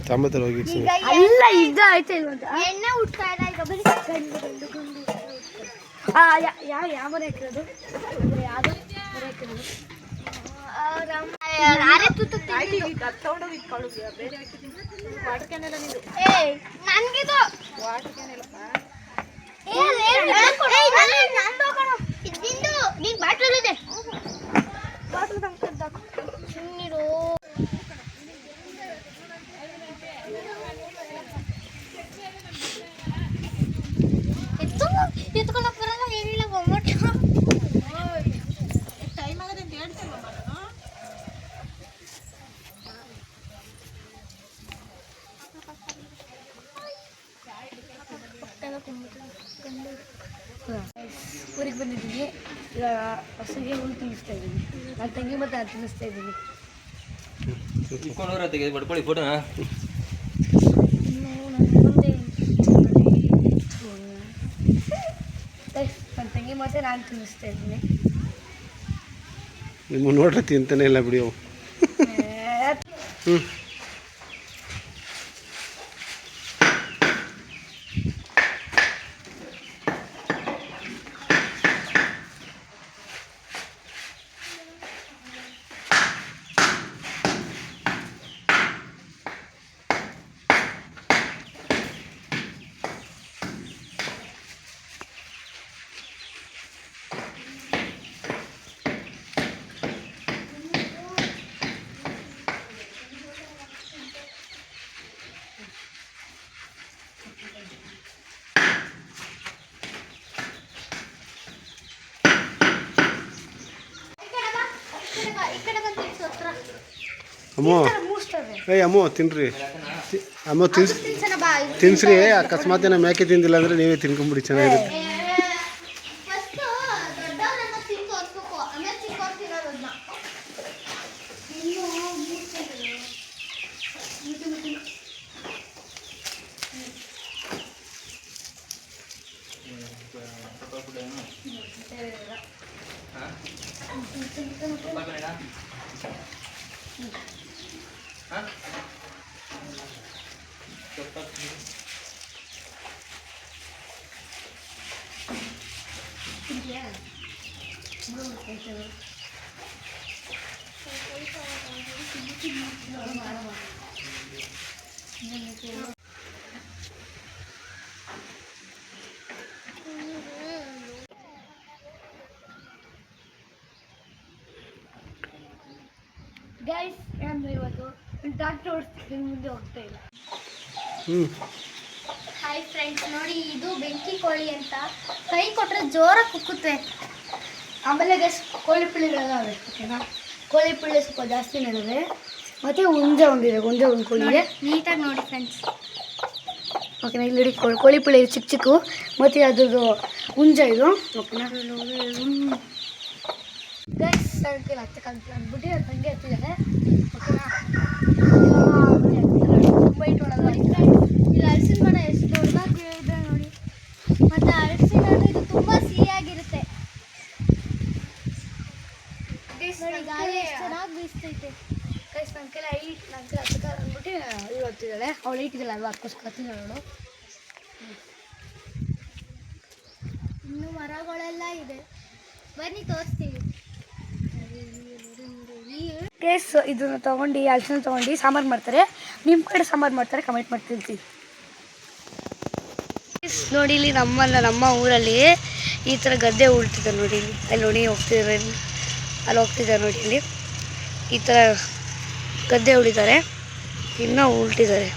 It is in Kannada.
ಸಾಂಬತ್ತಲ್ಲಿ ಹೋಗಿ ಅಲ್ಲ ಇದು ಆಯ್ತು ಎಣ್ಣೆ ಉಟ್ತಾ ಇಲ್ಲ ಈಗ ಬರೀ ಯಾವ ಮನೆ ಹಾಕಿರೋದು ಯಾವುದು ಮನೆ ಹಾಕಿರೋದು ನನಗಿದು ನೀನ್ ಬಾಟ್ಲ್ ಇದೆ ಬಾಟ್ಲ್ ಸುಮ್ಮನಿರು ಎತ್ಕೊಳಕ್ ಬರಲ್ಲ ಏನಿಲ್ಲ ಒಮ್ಮಟ್ಟು ಟೈಮ್ ಆಗದೆ ಅಂತ ಹೇಳ್ತೇವೆ ಊರಿಗೆ ಬಂದಿದ್ದೀನಿ ಈಗ ಹಸುಗೆ ಹುಲ್ಲು ತಿನ್ನಿಸ್ತಾ ಇದ್ದೀನಿ ನನ್ನ ತಂಗಿ ಮತ್ತು ನಾನು ತಿನ್ನಿಸ್ತಾ ಇದ್ದೀನಿ ಬಡ್ಕೊಳ್ಳಿ ಫೋಟೋನ ನನ್ನ ತಂಗಿ ಮತ್ತೆ ನಾನು ತಿನ್ನಿಸ್ತಾ ಇದ್ದೀನಿ ನಿಮ್ಮ ನೋಡ್ರೆ ತಿಂತಾನೆ ಇಲ್ಲ ಬಿಡಿ ಹ್ಞೂ ಅಮ್ಮೋ ಅಮ್ಮೋ ತಿನ್ನಿರಿ ಅಮ್ಮ ತಿನ್ನಿಸ್ರಿ ಅಕಸ್ಮಾತ್ ಏನೋ ಮೇಕೆ ತಿಂದಿಲ್ಲ ಅಂದರೆ ನೀವೇ ತಿನ್ಕೊಂಬಿಡಿ ಚೆನ್ನಾಗಿರುತ್ತೆ ಗೈಸ್ ಏನಂದ್ರೆ ಇವತ್ತು ಟ್ರಾಕ್ಟರ್ ಓಡಿಸ್ತಿದ್ದೀನಿ ಮುಂದೆ ಹೋಗ್ತಾ ಇಲ್ಲ ಹಾಯ್ ಫ್ರೆಂಡ್ಸ್ ನೋಡಿ ಇದು ಬೆಂಕಿ ಕೋಳಿ ಅಂತ ಕೈ ಕೊಟ್ಟರೆ ಜೋರಾಗಿ ಕುಕ್ಕುತ್ತೆ ಆಮೇಲೆ ಗೈಸ್ ಕೋಳಿ ಪಿಳ್ಳೆಗಳಿದಾವೆ ಓಕೆನಾ ಕೋಳಿ ಪಿಳ್ಳೆ ಸ್ವಲ್ಪ ಜಾಸ್ತಿನೇ ಇದ್ದಾವೆ ಮತ್ತು ಹುಂಜೆ ಒಂದಿದೆ ಹುಂಜೆ ಒಂದು ಕೋಳಿ ಇದೆ ನೀಟಾಗಿ ನೋಡಿ ಫ್ರೆಂಡ್ಸ್ ಓಕೆನಾ ಇಲ್ಲಿ ಕೋಳಿ ಪಿಳ್ಳೆ ಚಿಕ್ಕ ಚಿಕ್ಕ ಮತ್ತು ಅದ್ರದ್ದು ಹುಂಜೆ ಇದು ಓಕೆನಾ ಗೈಸ್ ಕೈಲಿ ಹತ್ತಕ್ಕೆ ಅಂದ್ಬಿಟ್ಟು ತಂಗಿ ಹತ್ತಿದ್ದಾರೆ ಓಕೆನಾ ತುಂಬ ಇಟ್ಕೊಳ್ಳೋದು ಇದು ಹಲಸಿನ ಮರ ಎಷ್ಟು ದೊಡ್ಡದಾಗಿ ಇದೆ ನೋಡಿ ಮತ್ತು ಹಲಸಿನ ಹಣ್ಣು ಇದು ತುಂಬ ಸಿಹಿಯಾಗಿರುತ್ತೆ ನೋಡಿ ಗಾಳಿ ಎಷ್ಟು ಚೆನ್ನಾಗಿ ಬೀಸ್ತೈತೆ ಗೈಸ್ ನನ್ನ ಕೈಲಿ ಹತ್ತಕ್ಕೆ ಅಂದ್ಬಿಟ್ಟು ಇವ್ರು ಹತ್ತಿದ್ದಾಳೆ ಅವಳು ಇಟ್ಟಿದ್ದಾಳೆ ಅಲ್ವಾ ಅದಕ್ಕೋಸ್ಕರ ಹತ್ತಿದ್ದಾಳೆ ಅವಳು ಇನ್ನೂ ಮರಗಳೆಲ್ಲ ಇದೆ ಬನ್ನಿ ತೋರಿಸ್ತೀವಿ ಕೇಸ್ ಇದನ್ನು ತೊಗೊಂಡು ಹಲಸಿನ ತೊಗೊಂಡು ಸಾಂಬಾರು ಮಾಡ್ತಾರೆ ನಿಮ್ಮ ಕಡೆ ಸಾಂಬಾರು ಮಾಡ್ತಾರೆ ಕಮೆಂಟ್ ಮಾಡಿ ತಿಳ್ತೀವಿ ನೋಡಿ ಇಲ್ಲಿ ನಮ್ಮ ಊರಲ್ಲಿ ಈ ಥರ ಗದ್ದೆ ಉಳ್ತಿದ್ದಾರೆ ನೋಡಿ ಇಲ್ಲಿ ಅಲ್ಲಿ ನೋಡಿ ಹೋಗ್ತಿದ್ದಾರೆ ಅಲ್ಲಿ ಹೋಗ್ತಿದ್ದಾರೆ ನೋಡಿ ಇಲ್ಲಿ ಈ ಥರ ಗದ್ದೆ ಉಳಿತಾರೆ ಇನ್ನೂ ಉಳ್ಟಿದ್ದಾರೆ